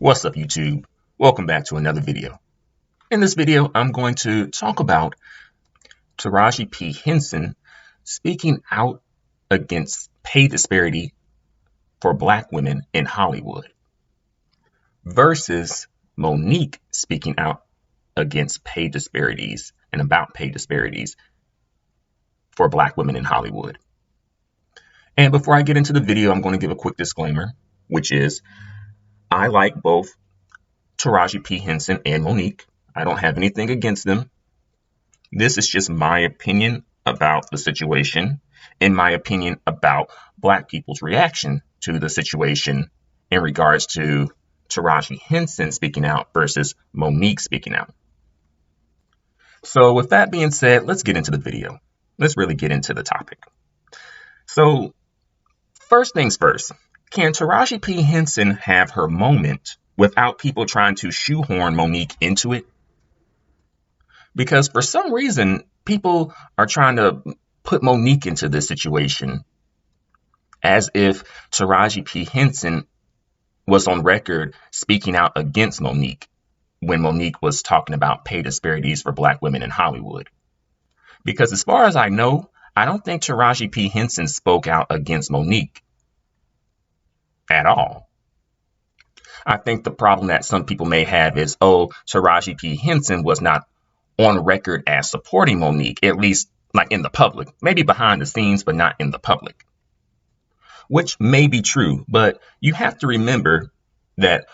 What's up, YouTube? Welcome back to another video. In this video, I'm going to talk about Taraji P. Henson speaking out against pay disparity for Black women in Hollywood versus Monique speaking out against pay disparities and about pay disparities for Black women in Hollywood. And before I get into the video, I'm going to give a quick disclaimer, which is I like both Taraji P. Henson and Monique. I don't have anything against them. This is just my opinion about the situation, and my opinion about Black people's reaction to the situation in regards to Taraji Henson speaking out versus Monique speaking out. So with that being said, let's get into the video. Let's really get into the topic. So first things first. Can Taraji P. Henson have her moment without people trying to shoehorn Monique into it? Because for some reason, people are trying to put Monique into this situation as if Taraji P. Henson was on record speaking out against Monique when Monique was talking about pay disparities for Black women in Hollywood. Because as far as I know, I don't think Taraji P. Henson spoke out against Monique at all. I think the problem that some people may have is, Taraji P. Henson was not on record as supporting Monique, at least like in the public, maybe behind the scenes, but not in the public, which may be true. But you have to remember that,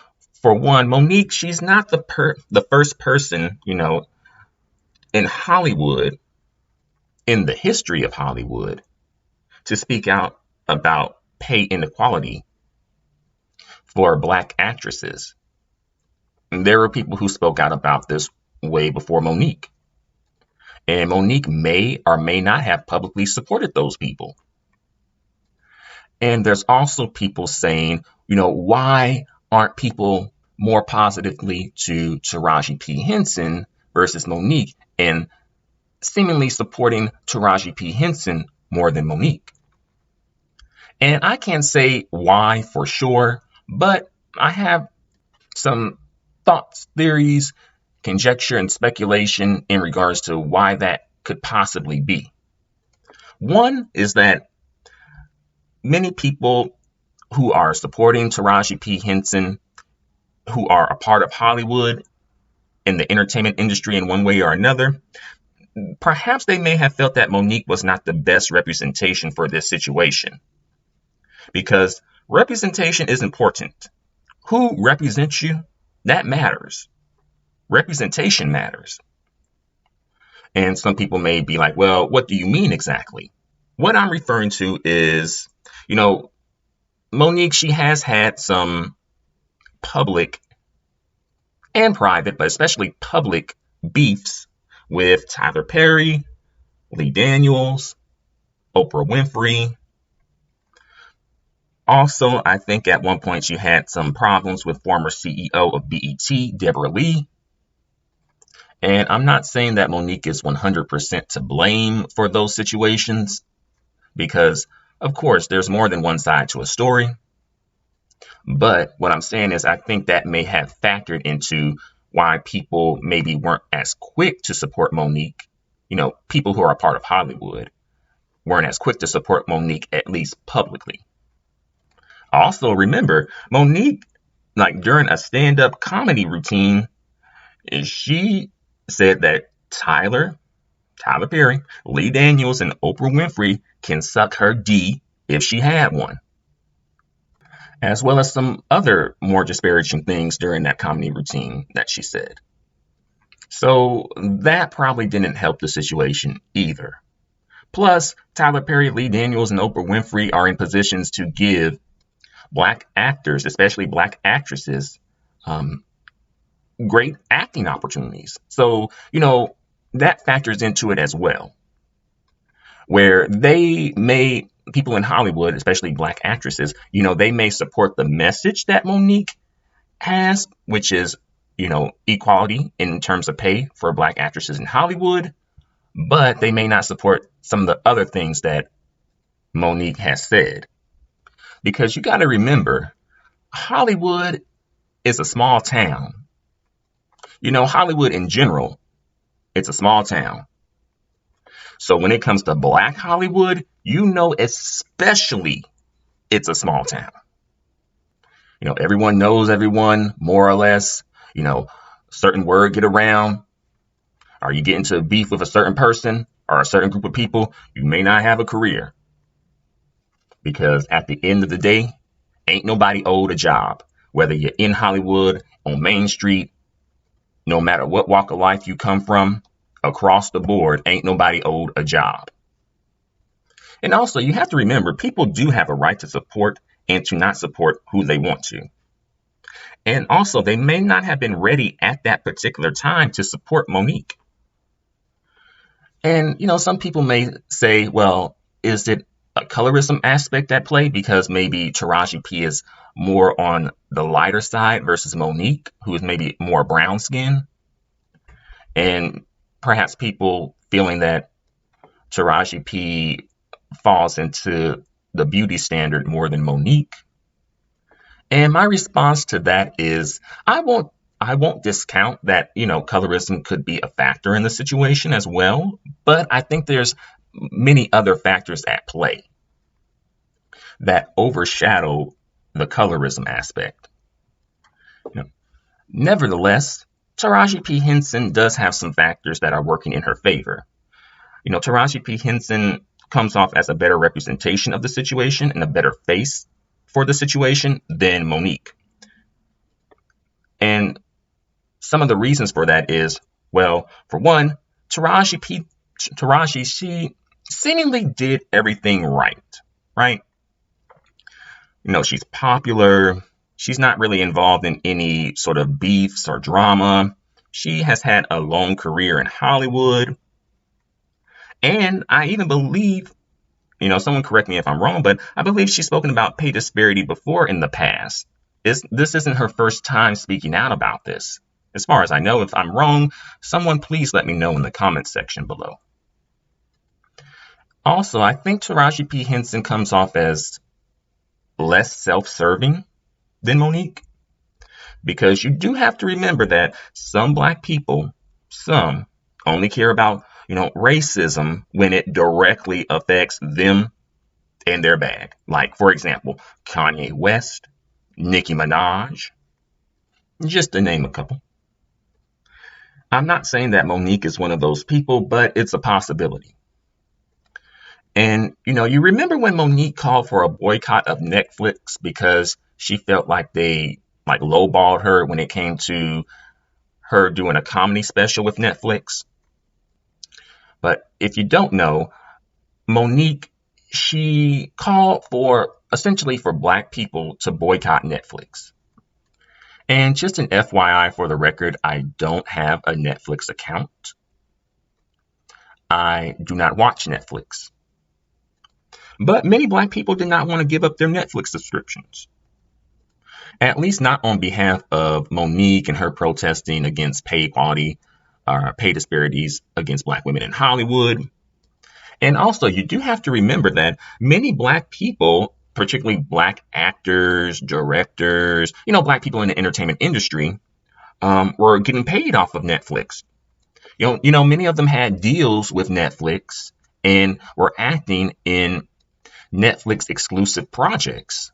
for one, Monique, she's not the first person, in Hollywood, in the history of Hollywood, to speak out about pay inequality for Black actresses. And there were people who spoke out about this way before Monique. And Monique may or may not have publicly supported those people. And there's also people saying, why aren't people more positively to Taraji P. Henson versus Monique, and seemingly supporting Taraji P. Henson more than Monique? And I can't say why for sure, but I have some thoughts, theories, conjecture, and speculation in regards to why that could possibly be. One is that many people who are supporting Taraji P. Henson, who are a part of Hollywood in the entertainment industry in one way or another, perhaps they may have felt that Monique was not the best representation for this situation. Because representation is important. Who represents you? That matters. Representation matters. And some people may be like, well, what do you mean exactly? What I'm referring to is, Monique, she has had some public and private, but especially public beefs with Tyler Perry, Lee Daniels, Oprah Winfrey. Also, I think at one point she had some problems with former CEO of BET, Deborah Lee. And I'm not saying that Monique is 100% to blame for those situations, because, of course, there's more than one side to a story. But what I'm saying is I think that may have factored into why people maybe weren't as quick to support Monique. People who are a part of Hollywood weren't as quick to support Monique, at least publicly. Also, remember, Monique, during a stand-up comedy routine, she said that Tyler Perry, Lee Daniels, and Oprah Winfrey can suck her D if she had one. As well as some other more disparaging things during that comedy routine that she said. So that probably didn't help the situation either. Plus, Tyler Perry, Lee Daniels, and Oprah Winfrey are in positions to give Black actors, especially Black actresses, great acting opportunities. So, that factors into it as well. Where people in Hollywood, especially Black actresses, they may support the message that Monique has, which is, equality in terms of pay for Black actresses in Hollywood, but they may not support some of the other things that Monique has said. Because you got to remember, Hollywood is a small town. You know, Hollywood in general, it's a small town. So when it comes to Black Hollywood, you know, especially it's a small town. You know, everyone knows everyone, more or less. You know, certain word get around. Or you get into a beef with a certain person or a certain group of people, you may not have a career. Because at the end of the day, ain't nobody owed a job. Whether you're in Hollywood, on Main Street, no matter what walk of life you come from, across the board, ain't nobody owed a job. And also, you have to remember, people do have a right to support and to not support who they want to. And also, they may not have been ready at that particular time to support Monique. And, you know, some people may say, well, is it a colorism aspect at play? Because maybe Taraji P is more on the lighter side versus Monique, who is maybe more brown skin. And perhaps people feeling that Taraji P falls into the beauty standard more than Monique. And my response to that is I won't discount that, you know, colorism could be a factor in the situation as well, but I think there's many other factors at play that overshadow the colorism aspect. You know, nevertheless, Taraji P. Henson does have some factors that are working in her favor. You know, Taraji P. Henson comes off as a better representation of the situation and a better face for the situation than Monique. And some of the reasons for that is, well, for one, Taraji, she seemingly did everything right? You know, she's popular. She's not really involved in any sort of beefs or drama. She has had a long career in Hollywood. And I even believe, you know, someone correct me if I'm wrong, but I believe she's spoken about pay disparity before in the past. This isn't her first time speaking out about this. As far as I know, if I'm wrong, someone please let me know in the comments section below. Also, I think Taraji P. Henson comes off as less self-serving than Monique. Because you do have to remember that some Black people, some only care about, you know, racism when it directly affects them and their bag. Like, for example, Kanye West, Nicki Minaj, just to name a couple. I'm not saying that Monique is one of those people, but it's a possibility. And, you know, you remember when Monique called for a boycott of Netflix because she felt like they lowballed her when it came to her doing a comedy special with Netflix. But if you don't know, Monique, she called for essentially for Black people to boycott Netflix. And just an FYI for the record, I don't have a Netflix account. I do not watch Netflix. But many Black people did not want to give up their Netflix subscriptions. At least not on behalf of Monique and her protesting against pay equality, pay disparities against Black women in Hollywood. And also, you do have to remember that many Black people, particularly Black actors, directors, you know, Black people in the entertainment industry, were getting paid off of Netflix. You know, many of them had deals with Netflix and were acting in Netflix exclusive projects.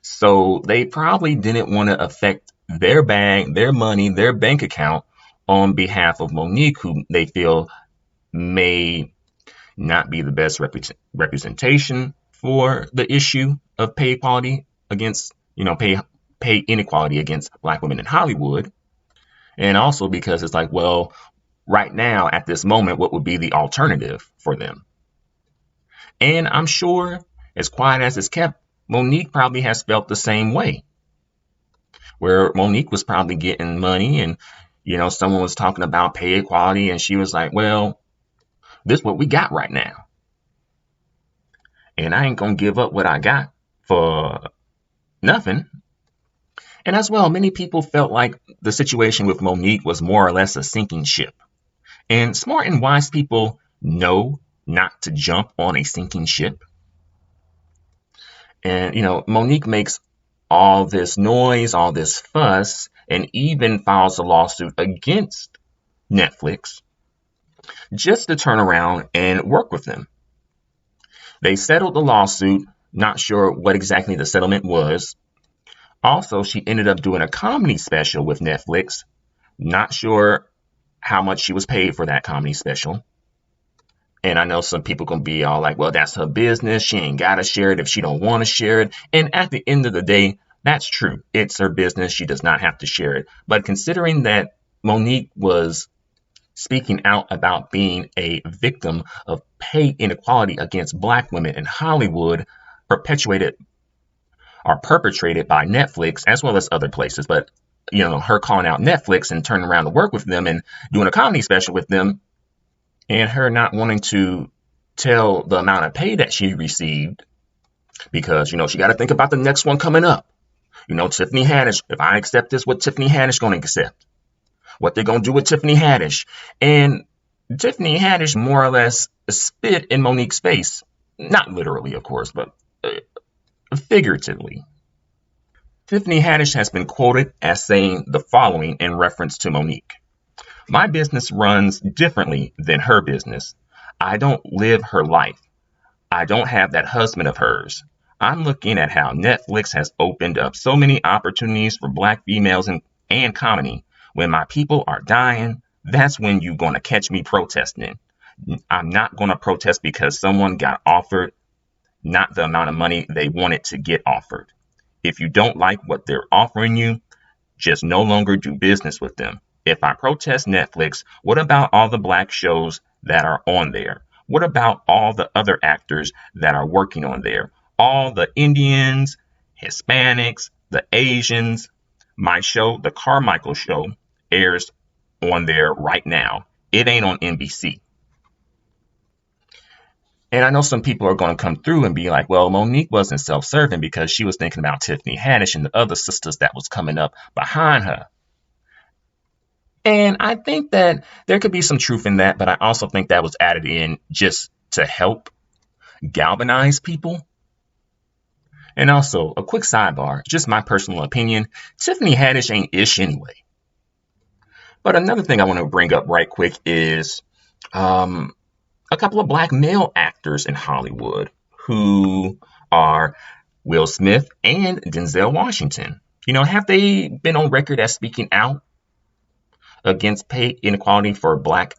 So they probably didn't want to affect their bag, their money, their bank account on behalf of Monique, who they feel may not be the best representation for the issue of pay equality against, you know, pay inequality against Black women in Hollywood. And also because it's like, well, right now at this moment, what would be the alternative for them? And I'm sure, as quiet as it's kept, Monique probably has felt the same way, where Monique was probably getting money and, you know, someone was talking about pay equality and she was like, well, this is what we got right now. And I ain't going to give up what I got for nothing. And as well, many people felt like the situation with Monique was more or less a sinking ship. And smart and wise people know not to jump on a sinking ship. And, you know, Monique makes all this noise, all this fuss, and even files a lawsuit against Netflix just to turn around and work with them. They settled the lawsuit, not sure what exactly the settlement was. Also, she ended up doing a comedy special with Netflix, not sure how much she was paid for that comedy special. And I know some people can be all like, well, that's her business. She ain't got to share it if she don't want to share it. And at the end of the day, that's true. It's her business. She does not have to share it. But considering that Monique was speaking out about being a victim of pay inequality against Black women in Hollywood, perpetrated by Netflix as well as other places. But, her calling out Netflix and turning around to work with them and doing a comedy special with them, and her not wanting to tell the amount of pay that she received because, she got to think about the next one coming up. Tiffany Haddish, if I accept this, what Tiffany Haddish going to accept? What they're going to do with Tiffany Haddish? And Tiffany Haddish more or less spit in Monique's face. Not literally, of course, but figuratively. Tiffany Haddish has been quoted as saying the following in reference to Monique. My business runs differently than her business. I don't live her life. I don't have that husband of hers. I'm looking at how Netflix has opened up so many opportunities for Black females and comedy. When my people are dying, that's when you're going to catch me protesting. I'm not going to protest because someone got offered not the amount of money they wanted to get offered. If you don't like what they're offering you, just no longer do business with them. If I protest Netflix, what about all the Black shows that are on there? What about all the other actors that are working on there? All the Indians, Hispanics, the Asians. My show, The Carmichael Show, airs on there right now. It ain't on NBC. And I know some people are going to come through and be like, well, Monique wasn't self-serving because she was thinking about Tiffany Haddish and the other sisters that was coming up behind her. And I think that there could be some truth in that, but I also think that was added in just to help galvanize people. And also, a quick sidebar, just my personal opinion, Tiffany Haddish ain't ish anyway. But another thing I want to bring up right quick is a couple of Black male actors in Hollywood who are Will Smith and Denzel Washington. Have they been on record as speaking out against pay inequality for Black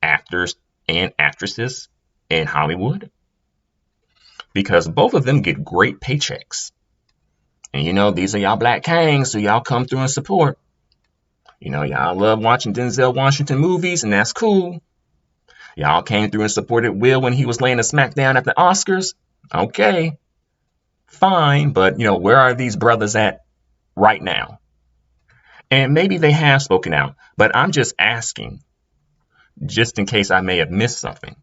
actors and actresses in Hollywood? Because both of them get great paychecks. And these are y'all Black kings, so y'all come through and support. Y'all love watching Denzel Washington movies, and that's cool. Y'all came through and supported Will when he was laying a smackdown at the Oscars. Okay, fine, but where are these brothers at right now? And maybe they have spoken out, but I'm just asking, just in case I may have missed something,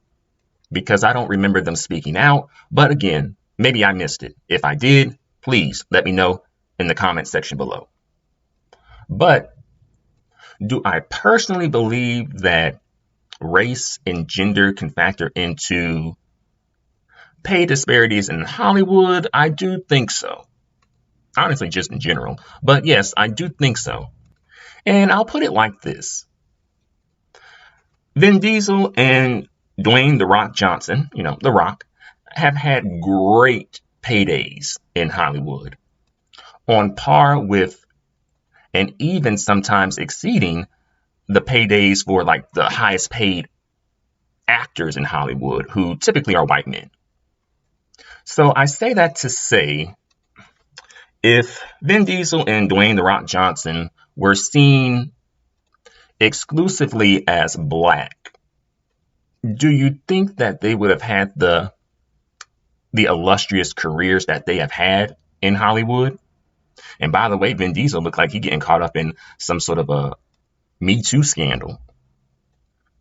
because I don't remember them speaking out. But again, maybe I missed it. If I did, please let me know in the comment section below. But do I personally believe that race and gender can factor into pay disparities in Hollywood? I do think so. Honestly, just in general. But yes, I do think so. And I'll put it like this. Vin Diesel and Dwayne "The Rock" Johnson, The Rock, have had great paydays in Hollywood, on par with and even sometimes exceeding the paydays for like the highest paid actors in Hollywood, who typically are white men. So I say that to say, if Vin Diesel and Dwayne "The Rock" Johnson were seen exclusively as Black, do you think that they would have had the illustrious careers that they have had in Hollywood? And by the way, Vin Diesel looked like he's getting caught up in some sort of a Me Too scandal.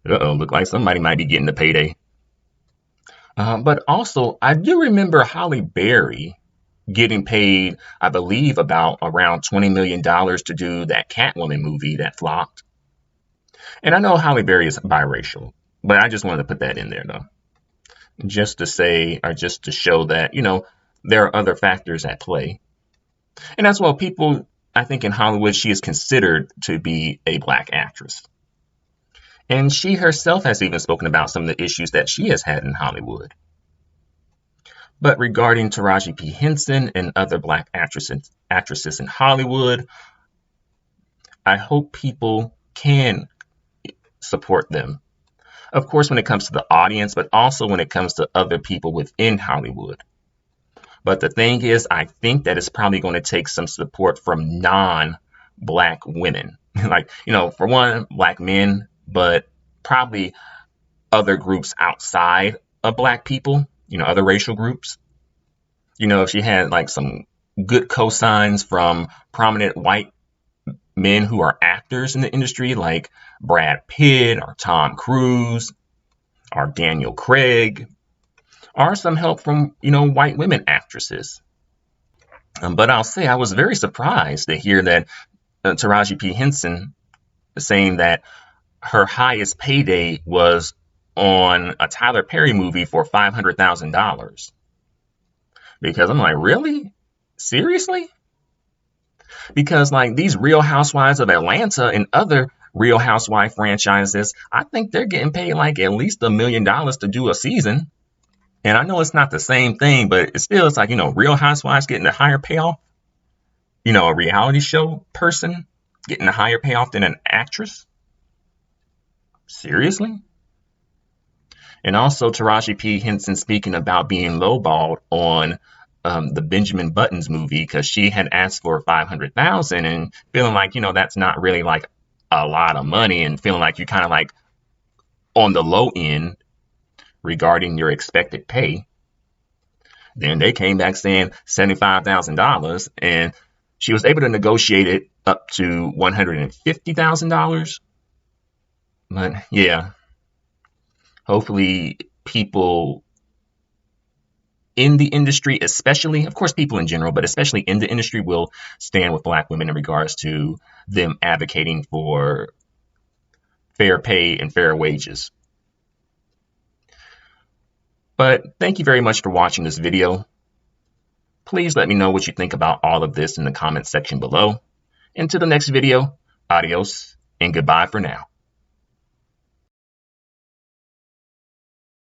Look like somebody might be getting a payday. But also, I do remember Halle Berry getting paid, I believe, about around $20 million to do that Catwoman movie that flopped. And I know Halle Berry is biracial, but I just wanted to put that in there, though. Just to say, or just to show that, there are other factors at play. And that's why people, I think in Hollywood, she is considered to be a black actress. And she herself has even spoken about some of the issues that she has had in Hollywood. But regarding Taraji P. Henson and other black actresses in Hollywood, I hope people can support them. Of course, when it comes to the audience, but also when it comes to other people within Hollywood. But the thing is, I think that it's probably going to take some support from non-black women. Like, for one, black men, but probably other groups outside of black people, other racial groups. If she had like some good cosigns from prominent white men who are actors in the industry, like Brad Pitt or Tom Cruise or Daniel Craig, or some help from, white women actresses. But I'll say I was very surprised to hear that Taraji P. Henson saying that her highest payday was on a Tyler Perry movie for $500,000. Because I'm like, really? Seriously? Because like these Real Housewives of Atlanta and other Real Housewife franchises, I think they're getting paid like at least $1 million to do a season. And I know it's not the same thing, but it's like, Real Housewives getting a higher payoff. A reality show person getting a higher payoff than an actress. Seriously? And also Taraji P. Henson speaking about being lowballed on the Benjamin Buttons movie because she had asked for $500,000 and feeling like, that's not really like a lot of money and feeling like you're kind of like on the low end regarding your expected pay. Then they came back saying $75,000 and she was able to negotiate it up to $150,000. But yeah, hopefully people in the industry, especially, of course, people in general, but especially in the industry, will stand with black women in regards to them advocating for fair pay and fair wages. But thank you very much for watching this video. Please let me know what you think about all of this in the comment section below. Until the next video, adios and goodbye for now.